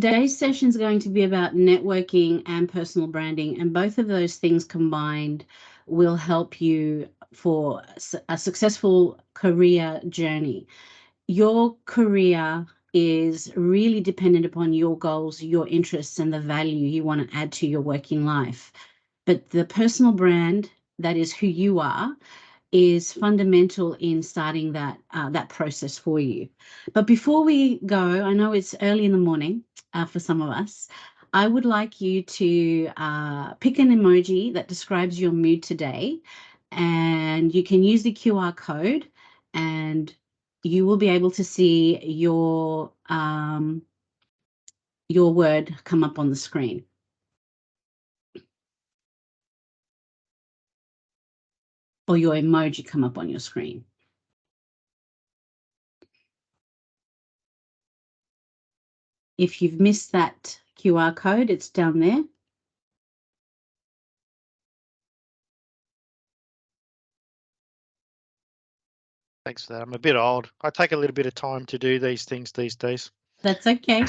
Today's session is going to be about networking and personal branding, and both of those things combined will help you for a successful career journey. Your career is really dependent upon your goals, your interests, and the value you want to add to your working life. But the personal brand, that is who you are, is fundamental in starting that process for you. But before we go, I know it's early in the morning for some of us. I would like you to pick an emoji that describes your mood today, and you can use the QR code, and you will be able to see your word come up on the screen. Or your emoji come up on your screen. If you've missed that QR code, it's down there. Thanks for that. I'm a bit old. I take a little bit of time to do these things these days. That's okay.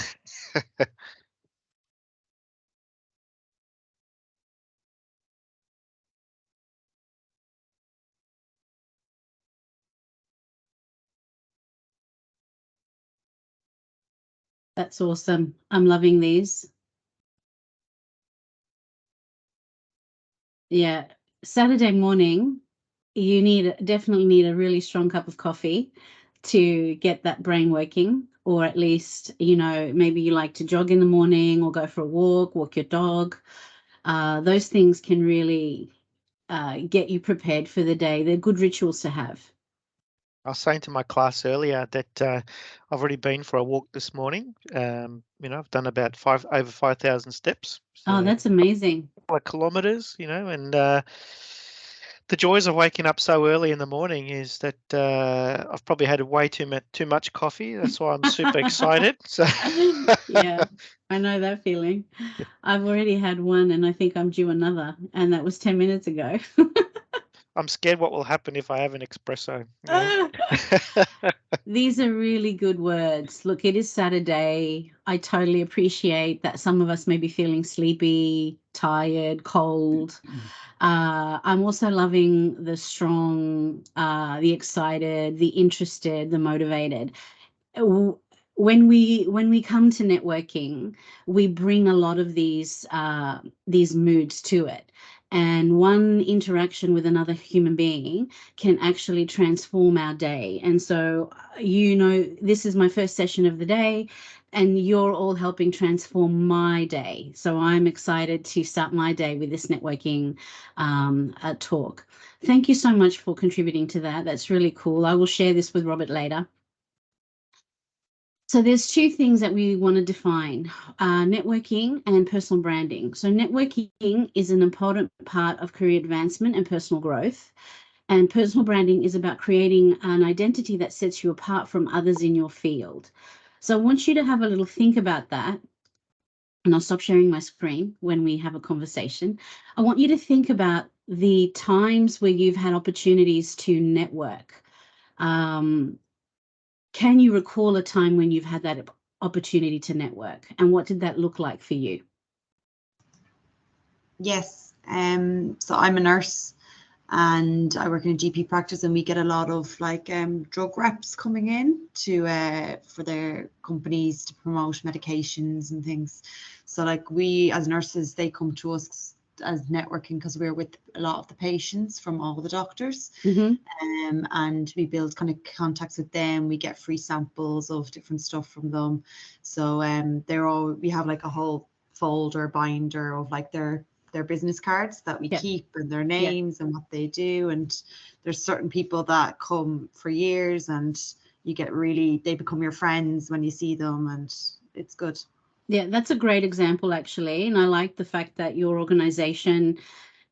That's awesome. I'm loving these. Yeah. Saturday morning, you definitely need a really strong cup of coffee to get that brain working, or at least, maybe you like to jog in the morning or go for a walk your dog. Those things can really get you prepared for the day. They're good rituals to have. I was saying to my class earlier that I've already been for a walk this morning. I've done about over 5,000 steps. So Oh, that's amazing. 4 kilometers, and the joys of waking up so early in the morning is that I've probably had way too much coffee. That's why I'm super excited. So yeah, I know that feeling. I've already had one, and I think I'm due another, and that was 10 minutes ago. I'm scared what will happen if I have an espresso. These are really good words. Look, it is Saturday. I totally appreciate that some of us may be feeling sleepy, tired, cold. I'm also loving the strong, the excited, the interested, the motivated. When we come to networking, we bring a lot of these moods to it. And one interaction with another human being can actually transform our day. And so, this is my first session of the day, and you're all helping transform my day. So I'm excited to start my day with this networking talk. Thank you so much for contributing to that. That's really cool. I will share this with Robert later. So there's two things that we want to define, networking and personal branding. So networking is an important part of career advancement and personal growth. And personal branding is about creating an identity that sets you apart from others in your field. So I want you to have a little think about that. And I'll stop sharing my screen when we have a conversation. I want you to think about the times where you've had opportunities to network. Can you recall a time when you've had that opportunity to network, and what did that look like for you? Yes. So I'm a nurse and I work in a GP practice, and we get a lot of drug reps coming in to for their companies to promote medications and things. So we as nurses, they come to us as networking because we're with a lot of the patients from all the doctors. And we build kind of contacts with them. We get free samples of different stuff from them. So we have a whole folder binder of their business cards that we keep, and their names and what they do. And there's certain people that come for years, and they become your friends when you see them, and it's good. Yeah, that's a great example, actually. And I like the fact that your organization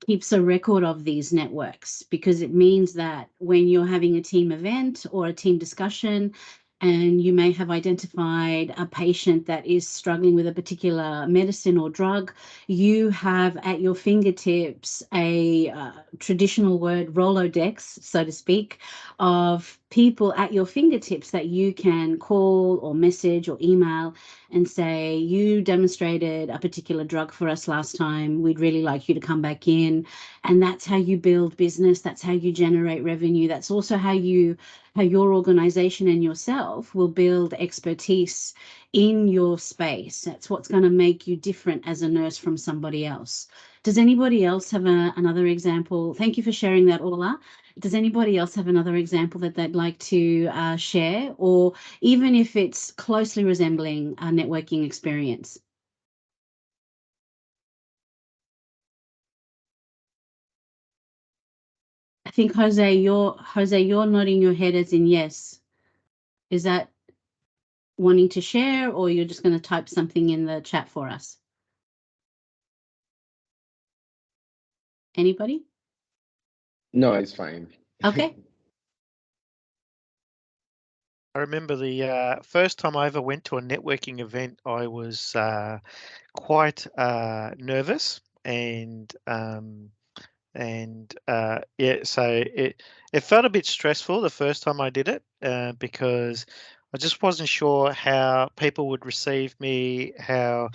keeps a record of these networks, because it means that when you're having a team event or a team discussion, and you may have identified a patient that is struggling with a particular medicine or drug, you have at your fingertips a traditional word, Rolodex, so to speak, of people at your fingertips that you can call or message or email and say, you demonstrated a particular drug for us last time. We'd really like you to come back in. And that's how you build business. That's how you generate revenue. That's also how your organization and yourself will build expertise in your space. That's what's going to make you different as a nurse from somebody else. Does anybody else have another example? Thank you for sharing that, Orla. Does anybody else have another example that they'd like to share, or even if it's closely resembling a networking experience? I think, Jose, you're nodding your head as in yes. Is that wanting to share, or you're just going to type something in the chat for us? Anybody? No, it's fine. Okay. I remember the first time I ever went to a networking event, I was quite nervous, and yeah, so it felt a bit stressful the first time I did it, because I just wasn't sure how people would receive me, how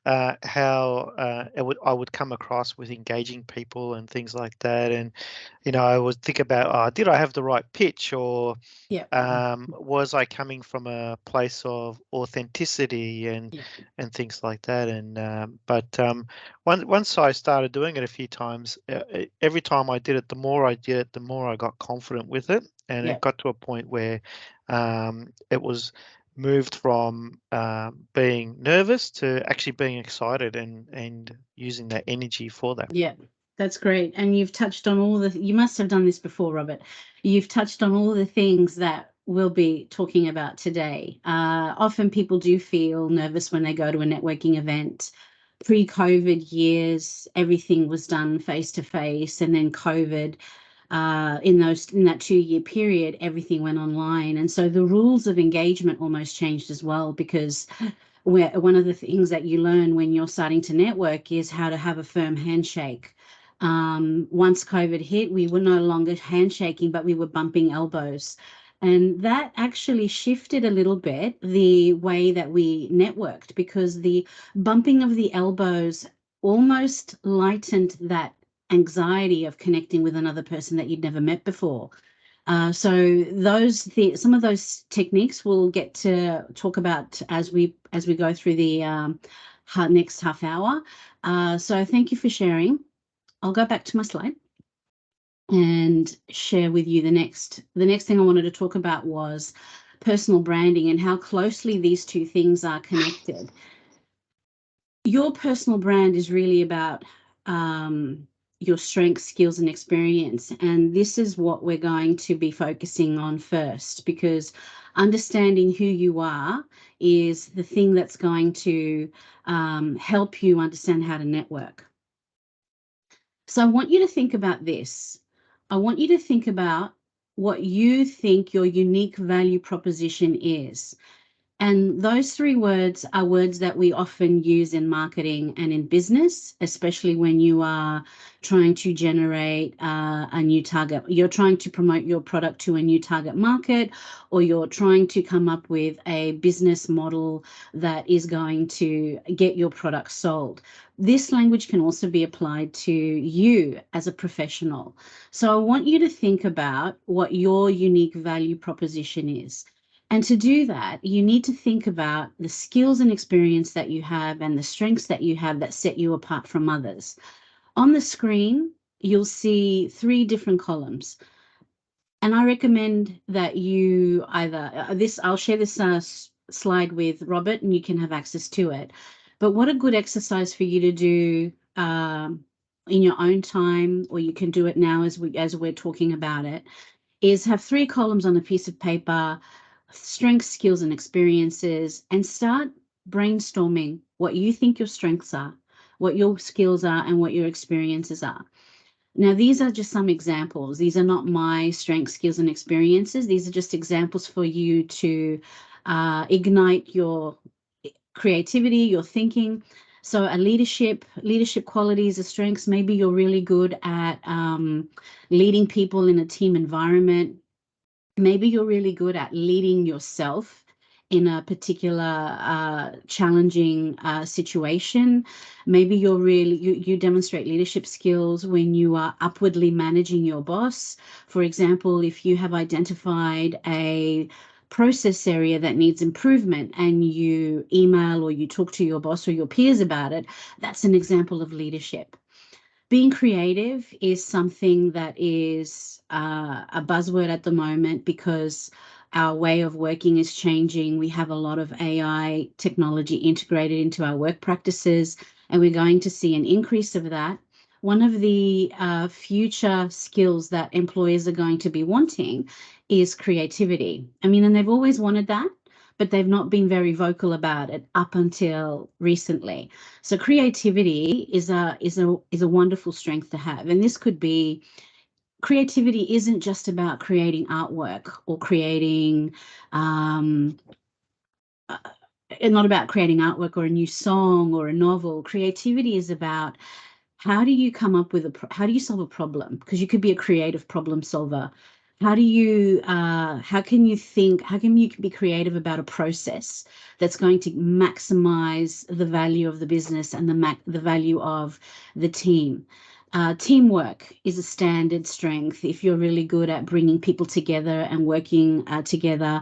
I would come across with engaging people and things like that. And I would think about, did I have the right pitch, or Yeah. was I coming from a place of authenticity and things like that. And once I started doing it a few times, every time I did it, the more I did it, the more I got confident with it, and it got to a point where it was moved from being nervous to actually being excited and using that energy for that. Yeah, that's great. And you've touched on you must have done this before, Robert. You've touched on all the things that we'll be talking about today. Often people do feel nervous when they go to a networking event. Pre-COVID years, everything was done face-to-face, and then COVID, in that 2-year period, everything went online. And so the rules of engagement almost changed as well, because one of the things that you learn when you're starting to network is how to have a firm handshake. Once COVID hit, we were no longer handshaking, but we were bumping elbows. And that actually shifted a little bit the way that we networked, because the bumping of the elbows almost lightened that anxiety of connecting with another person that you'd never met before. So some of those techniques we'll get to talk about as we go through the next half hour. So thank you for sharing. I'll go back to my slide and share with you the next thing I wanted to talk about was personal branding and how closely these two things are connected. Your personal brand is really about your strengths, skills, and experience. And this is what we're going to be focusing on first, because understanding who you are is the thing that's going to help you understand how to network. So I want you to think about this. I want you to think about what you think your unique value proposition is. And those 3 words are words that we often use in marketing and in business, especially when you are trying to generate a new target. You're trying to promote your product to a new target market, or you're trying to come up with a business model that is going to get your product sold. This language can also be applied to you as a professional. So I want you to think about what your unique value proposition is. And to do that, you need to think about the skills and experience that you have and the strengths that you have that set you apart from others. On the screen, you'll see 3 different columns. And I recommend that you either, I'll share this slide with Robert and you can have access to it. But what a good exercise for you to do in your own time, or you can do it now as we're talking about it, is have 3 columns on a piece of paper, strengths, skills, and experiences, and start brainstorming what you think your strengths are, what your skills are, and what your experiences are. Now, these are just some examples. These are not my strengths, skills, and experiences. These are just examples for you to ignite your creativity, your thinking. So a leadership qualities, a strengths, maybe you're really good at leading people in a team environment. Maybe you're really good at leading yourself in a particular challenging situation. Maybe you demonstrate leadership skills when you are upwardly managing your boss. For example, if you have identified a process area that needs improvement and you email or you talk to your boss or your peers about it, that's an example of leadership. Being creative is something that is a buzzword at the moment because our way of working is changing. We have a lot of AI technology integrated into our work practices, and we're going to see an increase of that. One of the future skills that employers are going to be wanting is creativity. I mean, and they've always wanted that, but they've not been very vocal about it up until recently. So creativity is a wonderful strength to have. And this could be, creativity isn't just about creating artwork or creating, not about creating artwork or a new song or a novel. Creativity is about how do you come up with how do you solve a problem? Because you could be a creative problem solver. How can you be creative about a process that's going to maximize the value of the business and the value of the team? Teamwork is a standard strength. If you're really good at bringing people together and working together,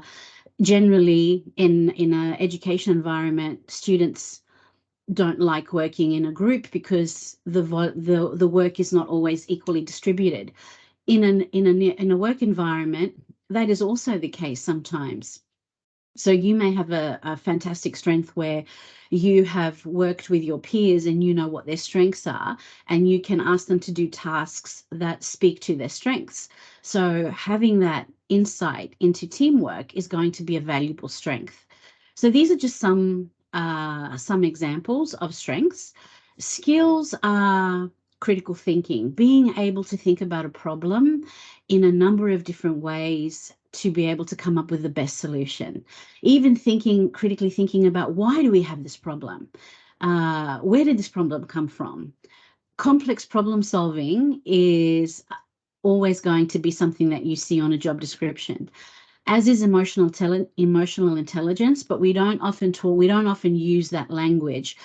generally in an education environment, students don't like working in a group because the work is not always equally distributed. In a work environment, that is also the case sometimes. So you may have a fantastic strength where you have worked with your peers and you know what their strengths are, and you can ask them to do tasks that speak to their strengths. So having that insight into teamwork is going to be a valuable strength. So these are just some examples of strengths. Skills are critical thinking, being able to think about a problem in a number of different ways to be able to come up with the best solution. Even critically thinking about, why do we have this problem? Where did this problem come from? Complex problem solving is always going to be something that you see on a job description, as is emotional intelligence, but we don't often use that language.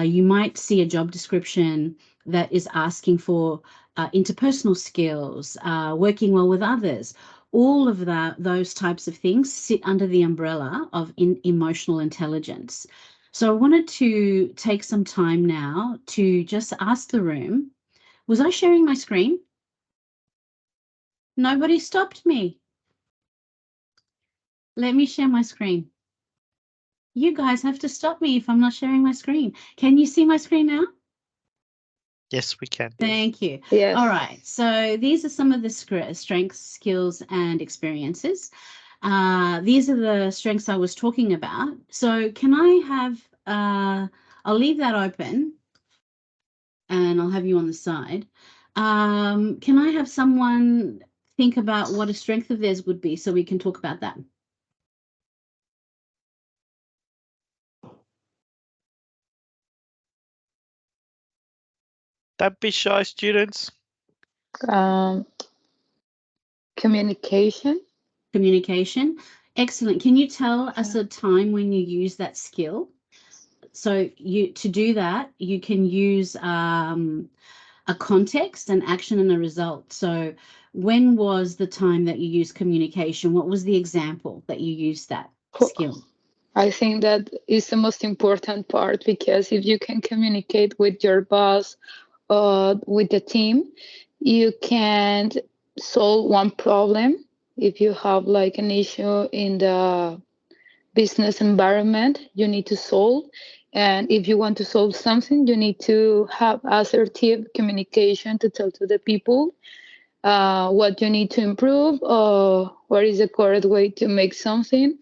You might see a job description that is asking for interpersonal skills, working well with others. All of those types of things sit under the umbrella of emotional intelligence. So I wanted to take some time now to just ask the room, was I sharing my screen? Nobody stopped me. Let me share my screen. You guys have to stop me if I'm not sharing my screen. Can you see my screen now? Yes, we can. Thank you. Yes. All right. So these are some of the strengths, skills, and experiences. These are the strengths I was talking about. So can I have, I'll leave that open and I'll have you on the side. Can I have someone think about what a strength of theirs would be so we can talk about that? Don't be shy, students. Communication. Communication. Excellent. Can you tell us a time when you use that skill? So to do that, you can use a context, an action, and a result. So when was the time that you used communication? What was the example that you used that skill? I think that is the most important part, because if you can communicate with your boss or with the team, you can solve one problem. If you have like an issue in the business environment, you need to solve. And if you want to solve something, you need to have assertive communication to tell to the people what you need to improve, or what is the correct way to make something,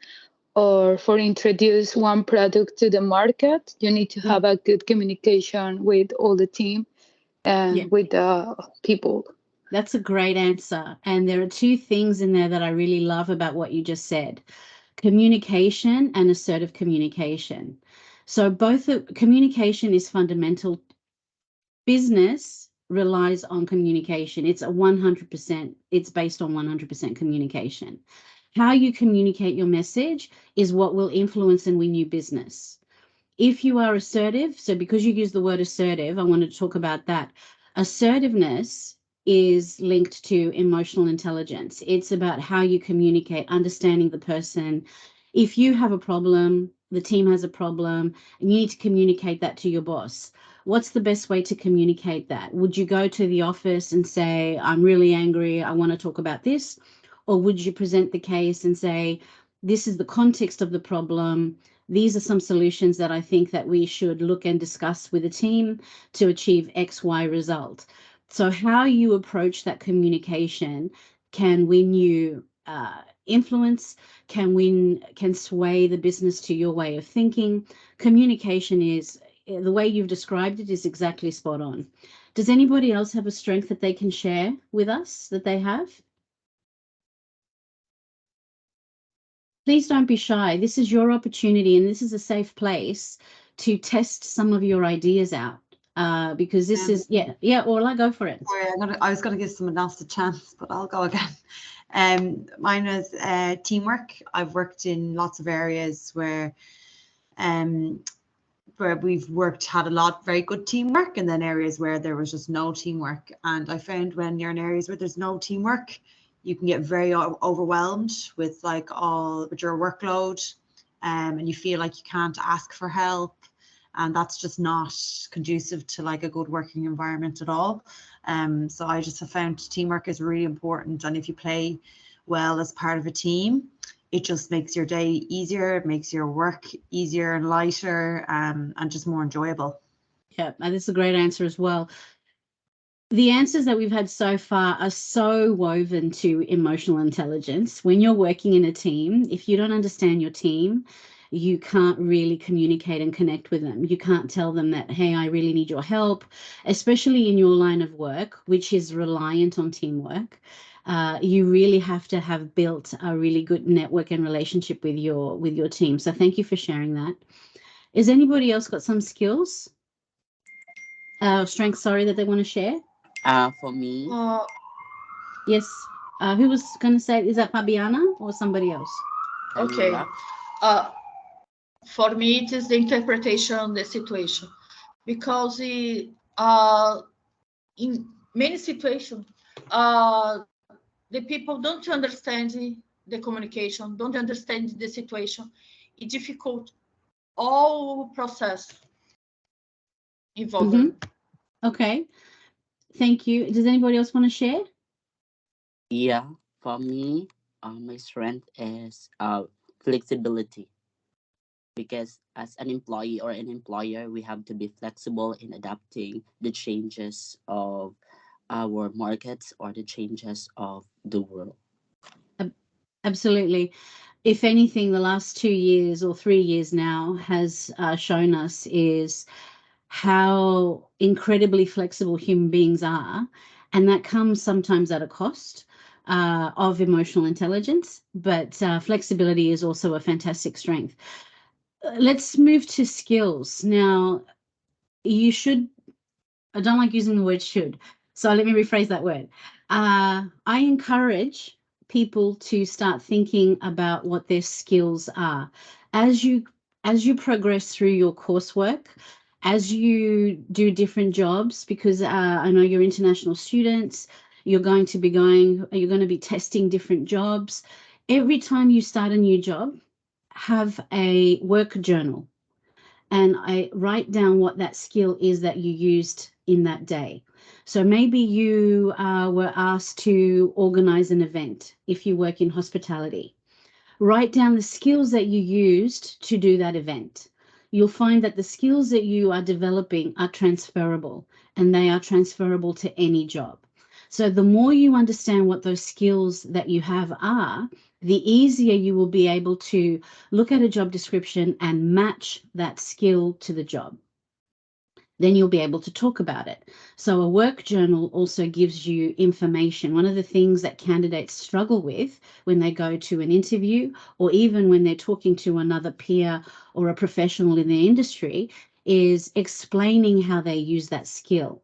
or for introduce one product to the market. You need to have a good communication with all the team and with the people. That's a great answer. And there are two things in there that I really love about what you just said: communication and assertive communication. So both communication is fundamental. Business relies on communication. It's a 100%, it's based on 100% communication. How you communicate your message is what will influence and win you business. If you are assertive, so because you use the word assertive, I want to talk about that. Assertiveness is linked to emotional intelligence. It's about how you communicate, understanding the person. If you have a problem, the team has a problem, and you need to communicate that to your boss. What's the best way to communicate that? Would you go to the office and say, I'm really angry, I want to talk about this? Or would you present the case and say, this is the context of the problem, these are some solutions that I think that we should look and discuss with the team to achieve X, Y result. So how you approach that communication can win you influence, can sway the business to your way of thinking. Communication is, the way you've described it is exactly spot on. Does anybody else have a strength that they can share with us that they have? Please don't be shy. This is your opportunity, and this is a safe place to test some of your ideas out, because this is, yeah, Orla, go for it. Sorry, I was going to give someone else a chance, but I'll go again. Mine is teamwork. I've worked in lots of areas where we've had a lot very good teamwork, and then areas where there was just no teamwork. And I found when you're in areas where there's no teamwork, you can get very overwhelmed with with your workload, and you feel like you can't ask for help, and that's just not conducive to like a good working environment at all. So I just have found teamwork is really important, and if you play well as part of a team, it just makes your day easier, it makes your work easier and lighter, and just more enjoyable. Yeah, and this is a great answer as well. The answers that we've had so far are so woven to emotional intelligence. When you're working in a team, if you don't understand your team, you can't really communicate and connect with them. You can't tell them that, hey, I really need your help, especially in your line of work, which is reliant on teamwork. You really have to have built a really good network and relationship with your team. So thank you for sharing that. Is anybody else got some skills, strengths, that they want to share? For me. Yes. Who was going to say, is that Fabiana or somebody else? Okay. For me, it is the interpretation of the situation, because in many situations, the people don't understand the communication, don't understand the situation. It's difficult all process involved. Mm-hmm. Okay. Thank you. Does anybody else want to share? Yeah, for me, my strength is flexibility. Because as an employee or an employer, we have to be flexible in adapting the changes of our markets or the changes of the world. Absolutely. If anything, the last 2 years or 3 years now has shown us is how incredibly flexible human beings are. And that comes sometimes at a cost of emotional intelligence, but flexibility is also a fantastic strength. Let's move to skills. Now, you should, I don't like using the word should, so let me rephrase that word. I encourage people to start thinking about what their skills are. As you progress through your coursework, as you do different jobs, because I know you're international students, you're going to be testing different jobs. Every time you start a new job, have a work journal, and I write down what that skill is that you used in that day. So maybe you were asked to organize an event if you work in hospitality. Write down the skills that you used to do that event. You'll find that the skills that you are developing are transferable, and they are transferable to any job. So the more you understand what those skills that you have are, the easier you will be able to look at a job description and match that skill to the job. Then you'll be able to talk about it. So a work journal also gives you information. One of the things that candidates struggle with when they go to an interview, or even when they're talking to another peer or a professional in the industry, is explaining how they use that skill.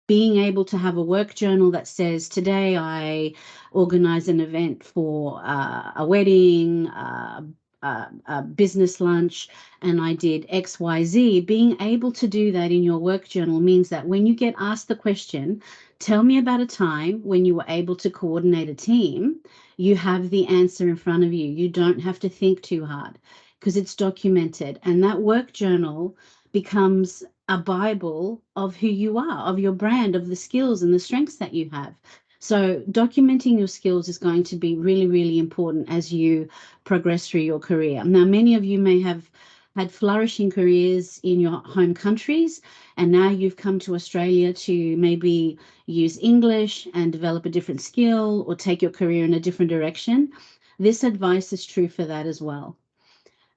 being able to have a work journal that says, today I organize an event for a wedding, a business lunch, and I did XYZ. Being able to do that in your work journal means that when you get asked the question, tell me about a time when you were able to coordinate a team, you have the answer in front of you. You don't have to think too hard because it's documented. And that work journal becomes a Bible of who you are, of your brand, of the skills and the strengths that you have. So documenting your skills is going to be really, really important as you progress through your career. Now, many of you may have had flourishing careers in your home countries, and now you've come to Australia to maybe use English and develop a different skill or take your career in a different direction. This advice is true for that as well.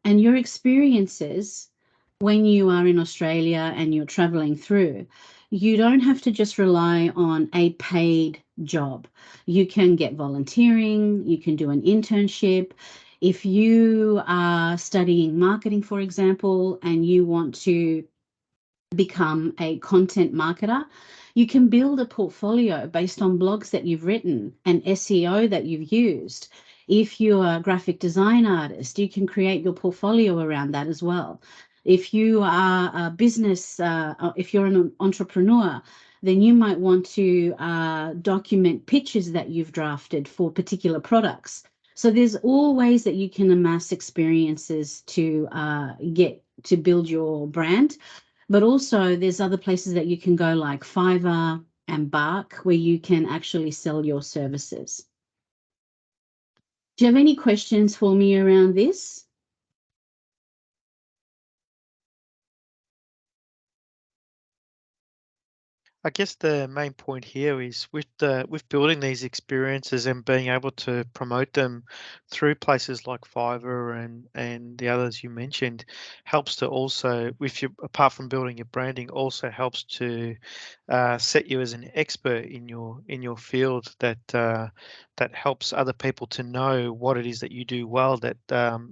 And your experiences when you are in Australia and you're traveling through, you don't have to just rely on a paid job. You can get volunteering, you can do an internship. If you are studying marketing, for example, and you want to become a content marketer, you can build a portfolio based on blogs that you've written and SEO that you've used. If you're a graphic design artist, you can create your portfolio around that as well. If you are a business, if you're an entrepreneur, then you might want to document pitches that you've drafted for particular products. So there's all ways that you can amass experiences to get to build your brand. But also there's other places that you can go like Fiverr and Bark where you can actually sell your services. Do you have any questions for me around this? I guess the main point here is with building these experiences and being able to promote them through places like Fiverr and the others you mentioned helps to also, apart from building your branding, also helps to set you as an expert in your field that helps other people to know what it is that you do well, that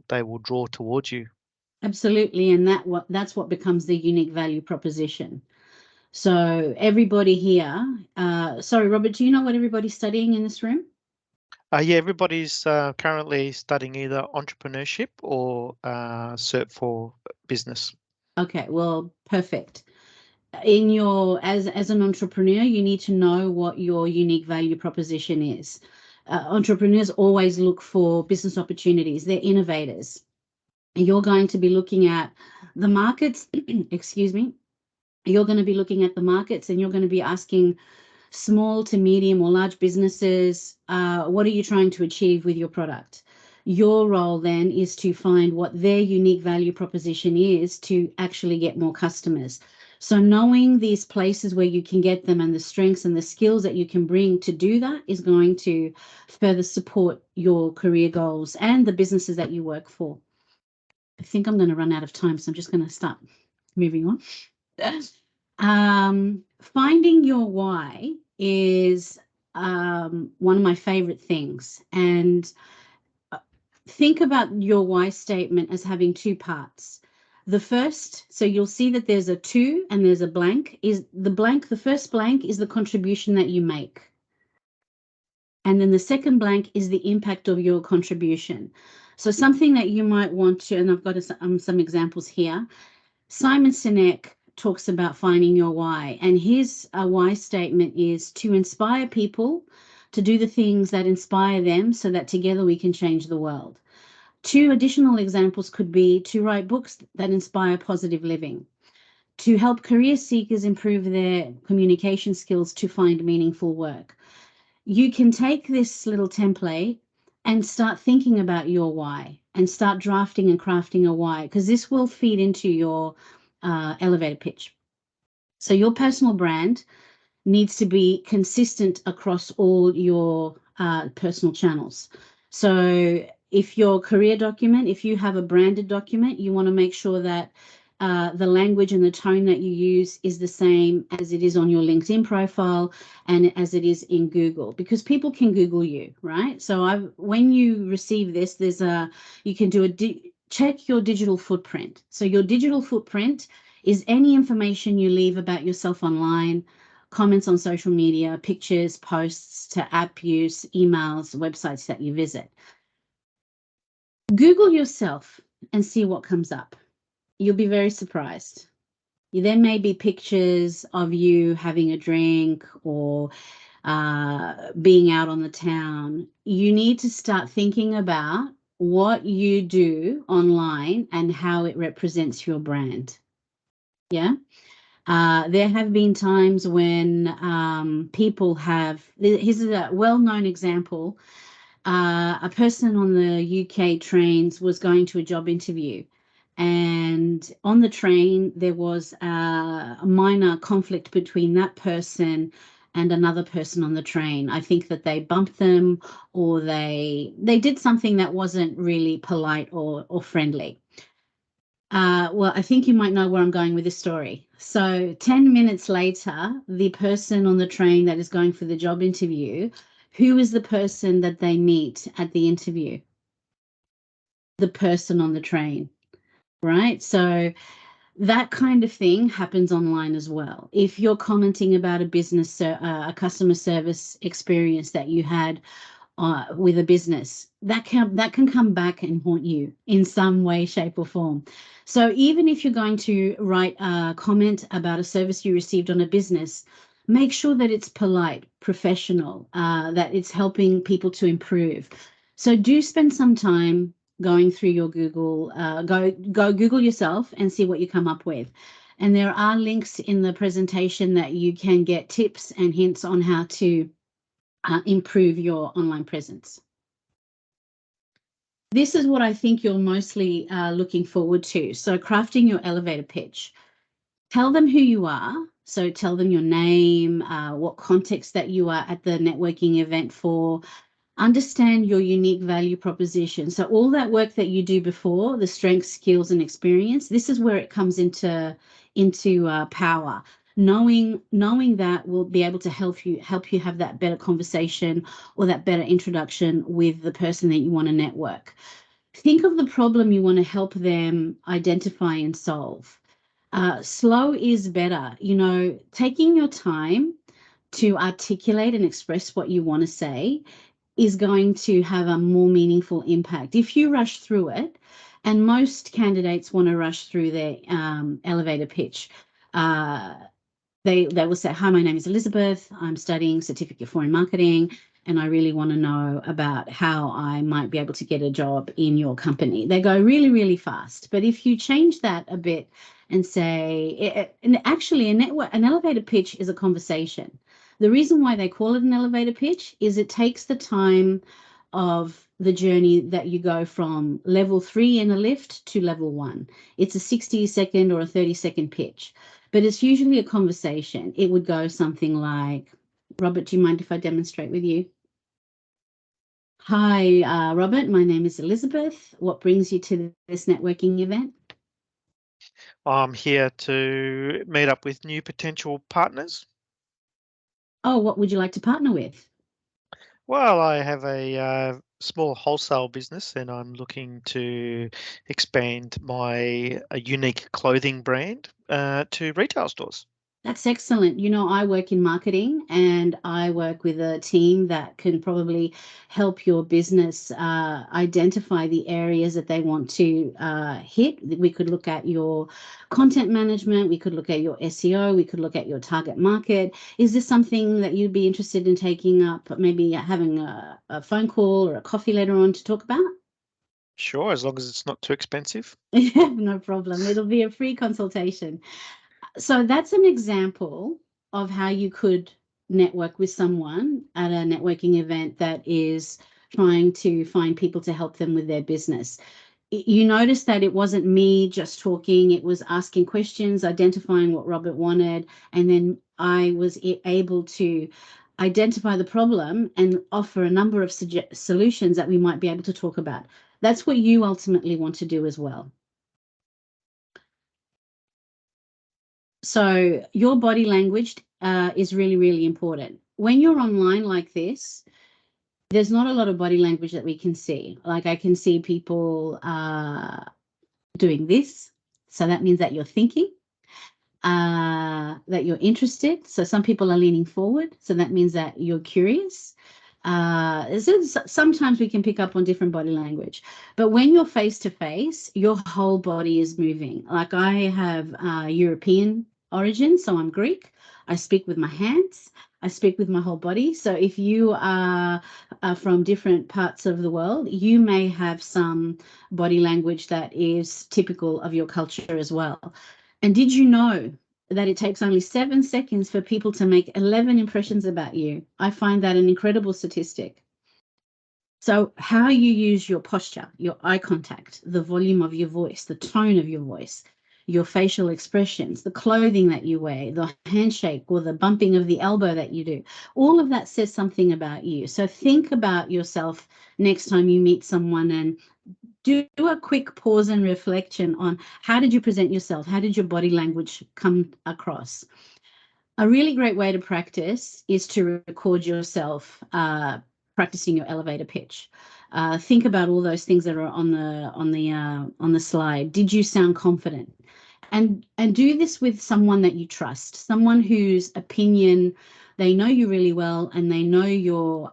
they will draw towards you. Absolutely, and that's what becomes the unique value proposition. So everybody here, sorry, Robert, do you know what everybody's studying in this room? Yeah, everybody's currently studying either entrepreneurship or cert for business. Okay, well, perfect. In your as an entrepreneur, you need to know what your unique value proposition is. Entrepreneurs always look for business opportunities. They're innovators. You're going to be looking at the markets, excuse me. You're going to be looking at the markets and you're going to be asking small to medium or large businesses, what are you trying to achieve with your product? Your role then is to find what their unique value proposition is to actually get more customers. So knowing these places where you can get them and the strengths and the skills that you can bring to do that is going to further support your career goals and the businesses that you work for. I think I'm going to run out of time, so I'm just going to start moving on. Finding your why is one of my favorite things. And think about your why statement as having two parts. The first, so you'll see that there's a to and there's a blank. The first blank is the contribution that you make. And then the second blank is the impact of your contribution. So something that you might want to, and I've got some examples here. Simon Sinek talks about finding your why, and his why statement is to inspire people to do the things that inspire them so that together we can change the world. Two additional examples could be to write books that inspire positive living, to help career seekers improve their communication skills to find meaningful work. You can take this little template and start thinking about your why and start drafting and crafting a why, because this will feed into your elevator pitch. So your personal brand needs to be consistent across all your personal channels. So if your career document, if you have a branded document, you want to make sure that the language and the tone that you use is the same as it is on your LinkedIn profile and as it is in Google, because people can Google you, right? So when you receive this, you can do check your digital footprint. So your digital footprint is any information you leave about yourself online, comments on social media, pictures, posts, to app use, emails, websites that you visit. Google yourself and see what comes up. You'll be very surprised. There may be pictures of you having a drink or being out on the town. You need to start thinking about what you do online and how it represents your brand. Yeah. There have been times when people have, here's a well-known example. A person on the UK trains was going to a job interview, and on the train there was a minor conflict between that person and another person on the train. I think that they bumped them, or they did something that wasn't really polite or friendly. Well, I think you might know where I'm going with this story. So 10 minutes later, the person on the train that is going for the job interview, who is the person that they meet at the interview? The person on the train, right? So that kind of thing happens online as well. If you're commenting about a business, a customer service experience that you had with a business, that can come back and haunt you in some way, shape, or form. So even if you're going to write a comment about a service you received on a business, make sure that it's polite, professional, that it's helping people to improve. So do spend some time going through your Google, go Google yourself and see what you come up with. And there are links in the presentation that you can get tips and hints on how to improve your online presence. This is what I think you're mostly looking forward to. So crafting your elevator pitch. Tell them who you are. So tell them your name, what context that you are at the networking event for. Understand your unique value proposition. So all that work that you do before, the strengths, skills, and experience, this is where it comes into power. Knowing that will be able to help you have that better conversation or that better introduction with the person that you want to network. Think of the problem you want to help them identify and solve. Slow is better. Taking your time to articulate and express what you want to say is going to have a more meaningful impact. If you rush through it, and most candidates want to rush through their elevator pitch, they will say, "Hi, my name is Elizabeth. I'm studying Certificate 4 in Marketing, and I really want to know about how I might be able to get a job in your company." They go really, really fast. But if you change that a bit and say, and actually an elevator pitch is a conversation. The reason why they call it an elevator pitch is it takes the time of the journey that you go from level 3 in a lift to level 1. It's a 60-second or a 30-second pitch, but it's usually a conversation. It would go something like, Robert, do you mind if I demonstrate with you? Hi, Robert, my name is Elizabeth. What brings you to this networking event? I'm here to meet up with new potential partners. Oh, what would you like to partner with? Well, I have a small wholesale business and I'm looking to expand my unique clothing brand to retail stores. That's excellent. I work in marketing and I work with a team that can probably help your business identify the areas that they want to hit. We could look at your content management. We could look at your SEO. We could look at your target market. Is this something that you'd be interested in taking up, maybe having a phone call or a coffee later on to talk about? Sure, as long as it's not too expensive. No problem. It'll be a free consultation. So that's an example of how you could network with someone at a networking event that is trying to find people to help them with their business. You notice that it wasn't me just talking, it was asking questions, identifying what Robert wanted, and then I was able to identify the problem and offer a number of solutions that we might be able to talk about. That's what you ultimately want to do as well. So your body language is really, really important. When you're online like this, there's not a lot of body language that we can see. Like I can see people doing this. So that means that you're thinking. that you're interested. So some people are leaning forward. So that means that you're curious. Sometimes we can pick up on different body language, but when you're face to face, your whole body is moving. Like I have European origin, so I'm Greek. I speak with my hands. I speak with my whole body. So if you are from different parts of the world, you may have some body language that is typical of your culture as well. And did you know that it takes only 7 seconds for people to make 11 impressions about you? I find that an incredible statistic. So how you use your posture, your eye contact, the volume of your voice, the tone of your voice, your facial expressions, the clothing that you wear, the handshake or the bumping of the elbow that you do, all of that says something about you. So think about yourself next time you meet someone and do a quick pause and reflection on how did you present yourself? How did your body language come across? A really great way to practice is to record yourself practicing your elevator pitch. Think about all those things that are on the slide. Did you sound confident? And do this with someone that you trust, someone whose opinion, they know you really well and they know your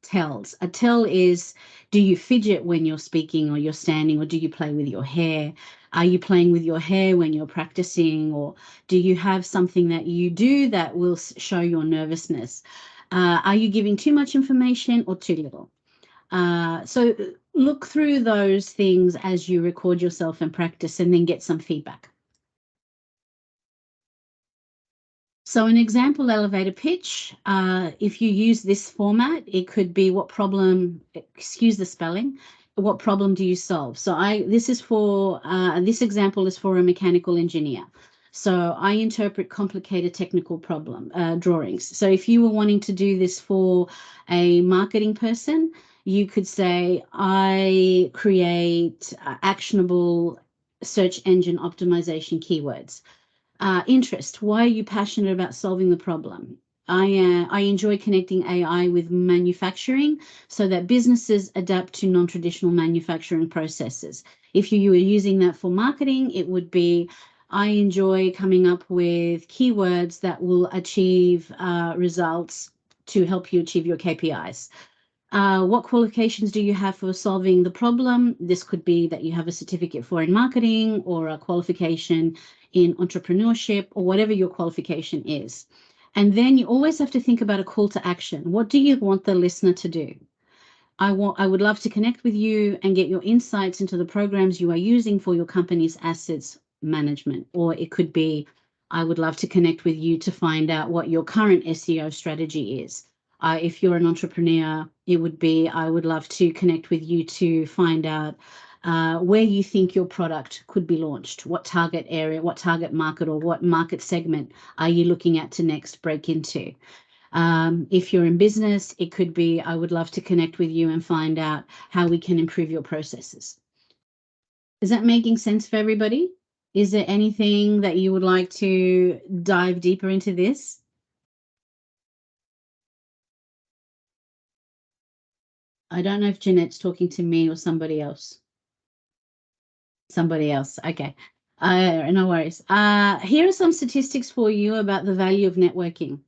tells. A tell is, do you fidget when you're speaking or you're standing, or do you play with your hair? Are you playing with your hair when you're practicing, or do you have something that you do that will show your nervousness? Are you giving too much information or too little? So look through those things as you record yourself and practice, and then get some feedback. So an example elevator pitch, if you use this format, it could be what problem, excuse the spelling, what problem do you solve? So this example is for a mechanical engineer. So I interpret complicated technical problem drawings. So if you were wanting to do this for a marketing person, you could say, I create actionable search engine optimization keywords. Interest. Why are you passionate about solving the problem? I enjoy connecting AI with manufacturing so that businesses adapt to non-traditional manufacturing processes. If you were using that for marketing, it would be, I enjoy coming up with keywords that will achieve results to help you achieve your KPIs. What qualifications do you have for solving the problem? This could be that you have a certificate for in marketing or a qualification in entrepreneurship or whatever your qualification is. And then you always have to think about a call to action. What do you want the listener to do? I would love to connect with you and get your insights into the programs you are using for your company's assets management. Or it could be, I would love to connect with you to find out what your current SEO strategy is. If you're an entrepreneur, it would be, I would love to connect with you to find out where you think your product could be launched, what target area, what target market, or what market segment are you looking at to next break into. If you're in business, it could be, I would love to connect with you and find out how we can improve your processes. Is that making sense for everybody? Is there anything that you would like to dive deeper into this? I don't know if Jeanette's talking to me or somebody else. Somebody else. Okay. No worries. Here are some statistics for you about the value of networking.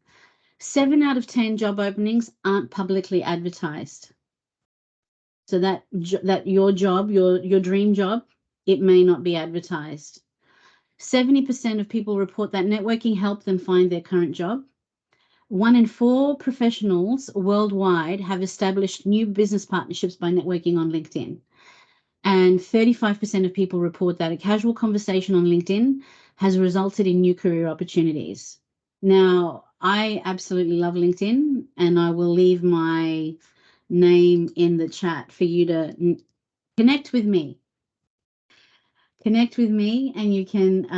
7 out of 10 job openings aren't publicly advertised. So that your job, your dream job, it may not be advertised. 70% of people report that networking helped them find their current job. 1 in 4 professionals worldwide have established new business partnerships by networking on LinkedIn. And 35% of people report that a casual conversation on LinkedIn has resulted in new career opportunities. Now, I absolutely love LinkedIn, and I will leave my name in the chat for you to connect with me. Connect with me, and you can,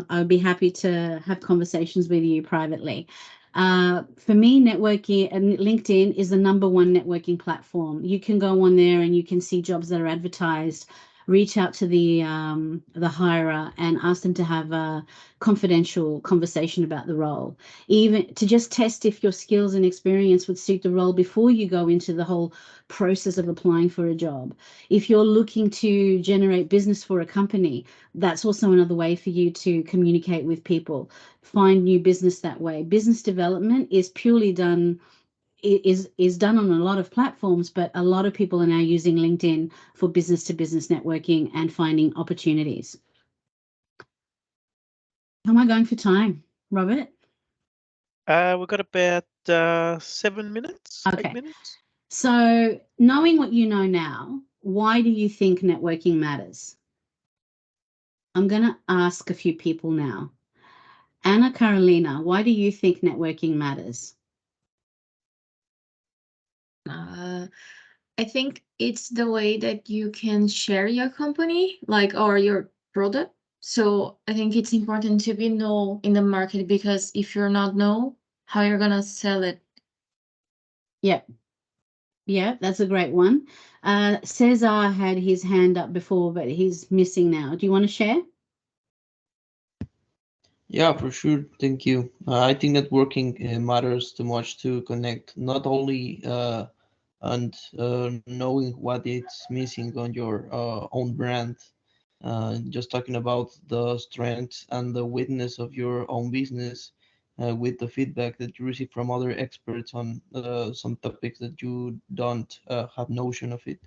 I'll be happy to have conversations with you privately. For me, networking and LinkedIn is the #1 networking platform. You can go on there and you can see jobs that are advertised reach out to the hirer and ask them to have a confidential conversation about the role, even to just test if your skills and experience would suit the role before you go into the whole process of applying for a job. If you're looking to generate business for a company, that's also another way for you to communicate with people, find new business that way. Business development is purely done is done on a lot of platforms, but a lot of people are now using LinkedIn for business to business networking and finding opportunities. How am I going for time, Robert? We've got about 7 minutes, Okay. 8 minutes. So knowing what you know now, why do you think networking matters? I'm going to ask a few people now. Anna Carolina, why do you think networking matters? I think it's the way that you can share your company, like, or your product. So I think it's important to be known in the market, because if you're not known, how you're gonna sell it? Yep. Yeah, that's a great one. Cesar had his hand up before, but he's missing now. Do you want to share? Yeah, for sure. Thank you. I think networking matters too much to connect, not only and knowing what it's missing on your own brand, just talking about the strengths and the weakness of your own business with the feedback that you receive from other experts on some topics that you don't have notion of it.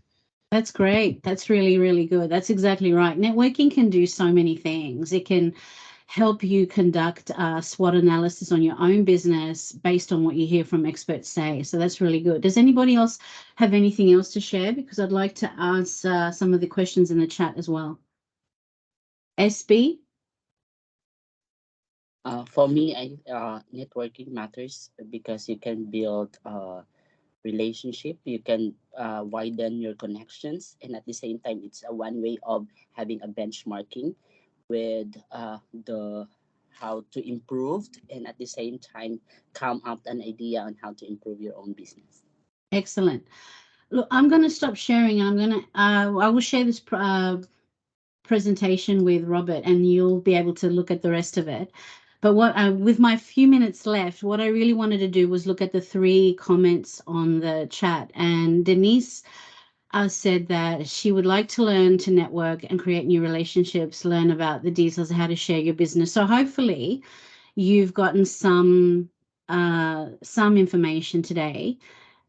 That's great. That's really, really good. That's exactly right. Networking can do so many things. It can help you conduct a SWOT analysis on your own business based on what you hear from experts say. So that's really good. Does anybody else have anything else to share? Because I'd like to answer some of the questions in the chat as well. SB? For me, networking matters because you can build relationship, you can widen your connections, and at the same time, it's a one way of having a benchmarking with the how to improve, and at the same time come up an idea on how to improve your own business. Excellent. Look, I'm going to stop sharing. I will share this presentation with Robert, and you'll be able to look at the rest of it. But with my few minutes left, what I really wanted to do was look at the 3 comments on the chat. And Denise said that she would like to learn to network and create new relationships, learn about the details of how to share your business. So hopefully you've gotten some information today.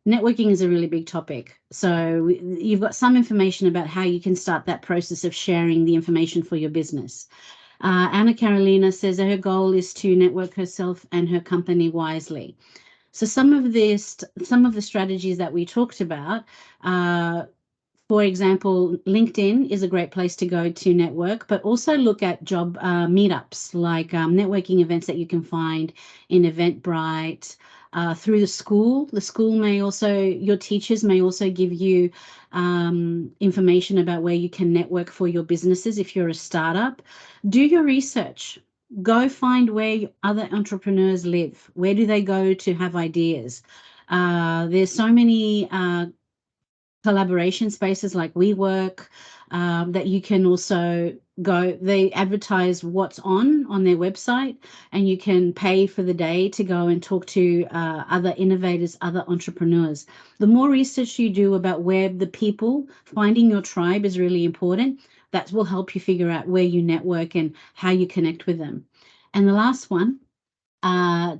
Networking is a really big topic. So you've got some information about how you can start that process of sharing the information for your business. Anna Carolina says that her goal is to network herself and her company wisely. So some of the strategies that we talked about, for example, LinkedIn is a great place to go to network, but also look at job meetups, like networking events that you can find in Eventbrite, through the school. The school may also, your teachers may also give you information about where you can network for your businesses if you're a startup. Do your research. Go find where other entrepreneurs live. Where do they go to have ideas? There's so many collaboration spaces like WeWork that you can also go. They advertise what's on their website, and you can pay for the day to go and talk to other innovators, other entrepreneurs. The more research you do about where the people, finding your tribe is really important. That will help you figure out where you network and how you connect with them. And the last one,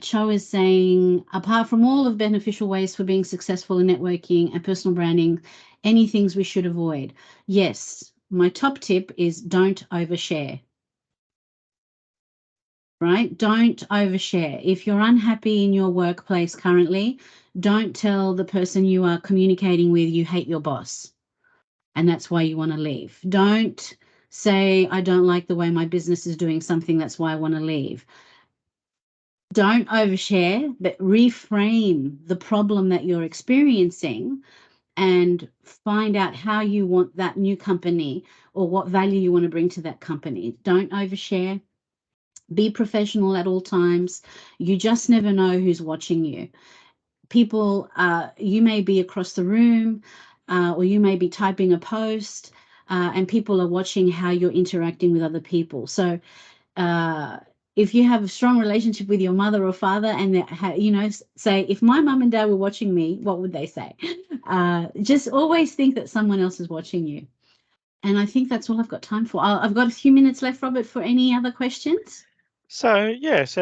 Cho is saying, apart from all of beneficial ways for being successful in networking and personal branding, any things we should avoid? Yes, my top tip is don't overshare. Right? Don't overshare. If you're unhappy in your workplace currently, don't tell the person you are communicating with you hate your boss and that's why you want to leave. Don't say, I don't like the way my business is doing something, that's why I want to leave. Don't overshare, but reframe the problem that you're experiencing and find out how you want that new company or what value you want to bring to that company. Don't overshare. Be professional at all times. You just never know who's watching you. People, you may be across the room or you may be typing a post. and people are watching how you're interacting with other people. So if you have a strong relationship with your mother or father, and say, if my mum and dad were watching me, what would they say? Just always think that someone else is watching you. And I think that's all I've got time for. I've got a few minutes left, Robert, for any other questions. So yes,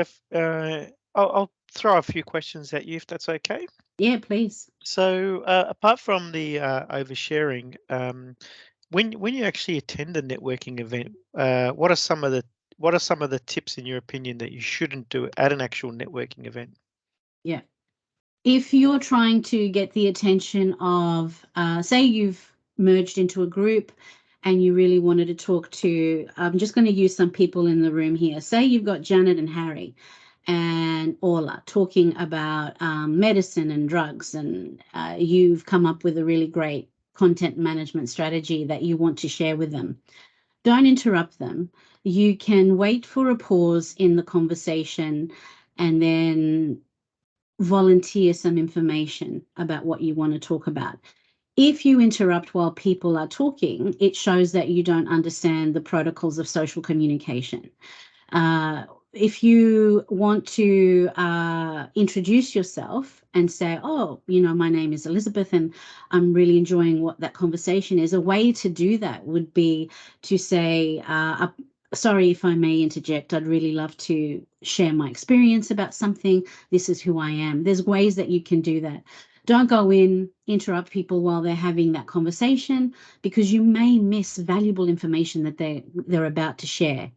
I'll throw a few questions at you if that's okay. Yeah, please. So apart from the oversharing, when you actually attend a networking event, what are some of the tips in your opinion that you shouldn't do at an actual networking event? Yeah. If you're trying to get the attention of, say you've merged into a group and you really wanted to talk to, I'm just going to use some people in the room here. Say you've got Janet and Harry and Orla talking about medicine and drugs, and you've come up with a really great content management strategy that you want to share with them. Don't interrupt them. You can wait for a pause in the conversation and then volunteer some information about what you want to talk about. If you interrupt while people are talking, it shows that you don't understand the protocols of social communication. If you want to introduce yourself and say, oh, my name is Elizabeth and I'm really enjoying what that conversation is, a way to do that would be to say, sorry if I may interject, I'd really love to share my experience about something. This is who I am. There's ways that you can do that. Don't go in, interrupt people while they're having that conversation, because you may miss valuable information that they're about to share.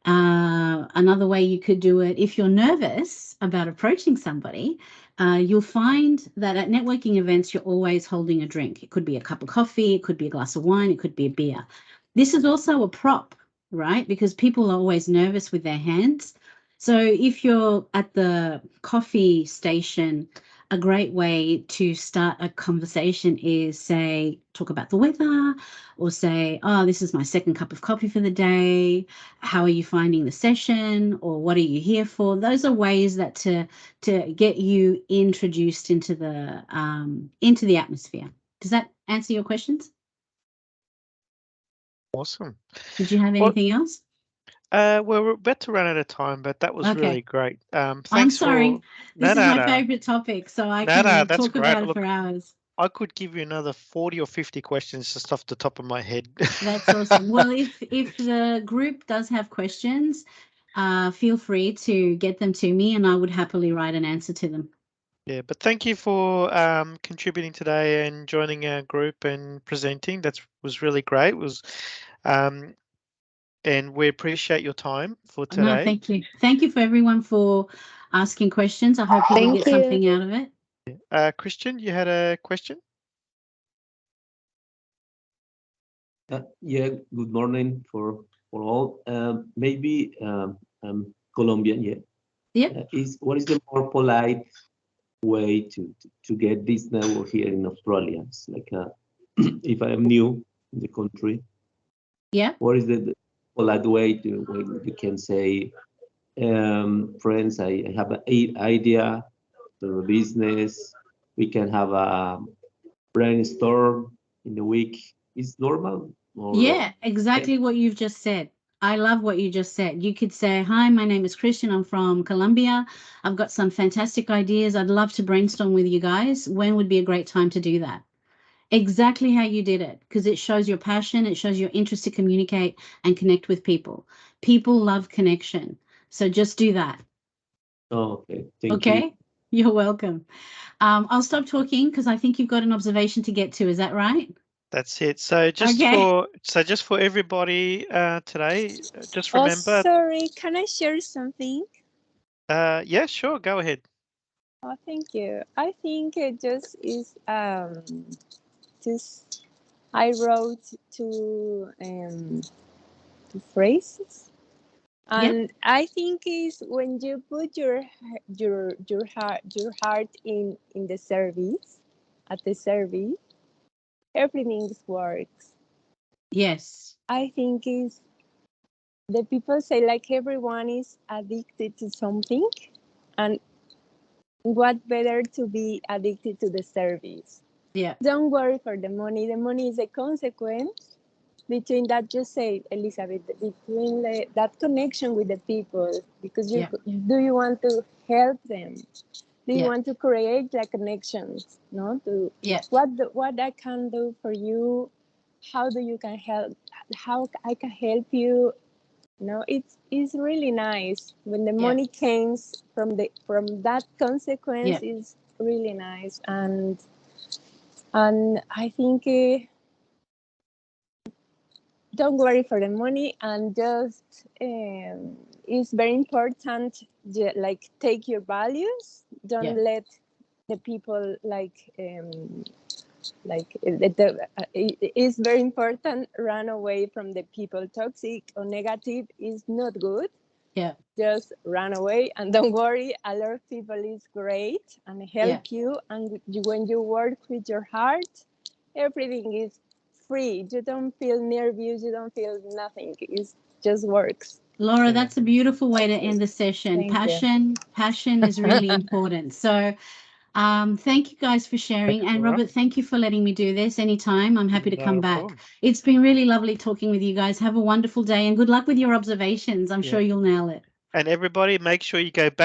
Another way you could do it, if you're nervous about approaching somebody, you'll find that at networking events, you're always holding a drink. It could be a cup of coffee, it could be a glass of wine, it could be a beer. This is also a prop, right? Because people are always nervous with their hands. So if you're at the coffee station, a great way to start a conversation is, say, talk about the weather, or say, oh, this is my second cup of coffee for the day. How are you finding the session? Or what are you here for? Those are ways that to get you introduced into the atmosphere. Does that answer your questions? Awesome. Did you have anything else? Well, we're about to run out of time, but that was Okay. really great. Thanks. I'm sorry. This is my No. favorite topic, so I No, can that's talk great. about it Look, for hours. I could give you another 40 or 50 questions just off the top of my head. That's awesome. Well, if the group does have questions, feel free to get them to me and I would happily write an answer to them. Yeah, but thank you for contributing today and joining our group and presenting. That was really great. And we appreciate your time for today. No, thank you. Thank you for everyone for asking questions. I hope you get something out of it. Christian, you had a question? Yeah, good morning for all. Maybe I'm Colombian, yeah. Yeah. What is the more polite way to get this network here in Australia? It's like if I am new in the country, yeah. What is the polite way where you can say, friends, I have an idea for a business. We can have a brainstorm in a week. Is normal? Yeah, exactly what you've just said. I love what you just said. You could say, hi, my name is Christian. I'm from Colombia. I've got some fantastic ideas. I'd love to brainstorm with you guys. When would be a great time to do that? Exactly how you did it, because it shows your passion. It shows your interest to communicate and connect with people. People love connection. So just do that. Oh, okay. Thank okay. you. You're welcome. I'll stop talking because I think you've got an observation to get to. Is that right? That's it. So just for everybody today, just remember. Oh, sorry. Can I share something? Yeah, sure. Go ahead. Oh, thank you. I think it just is just I wrote two phrases, and I think is when you put your heart in the service, at the service, everything works. Yes. I think is the people say like everyone is addicted to something, and what better to be addicted to the service. Yeah. Don't worry for the money. The money is a consequence, between that you say, Elizabeth, between that connection with the people, because you do you want to help them? Do you want to create like connections? No, to what I can do for you, how do you can help, how I can help you. No, it's really nice when the money comes from that consequence. Is really nice, and I think don't worry for the money, and just it's very important. Like take your values. Don't let the people it's very important. Run away from the people. Toxic or negative is not good. Just run away and don't worry. A lot of people is great and help you. And when you work with your heart, everything is free. You don't feel nervous. You don't feel nothing. It just works. Laura, that's a beautiful way to end the session. Passion is really important. So thank you guys for sharing. And Robert, thank you for letting me do this anytime. I'm happy to come back. It's been really lovely talking with you guys. Have a wonderful day and good luck with your observations. I'm sure you'll nail it. And everybody, make sure you go back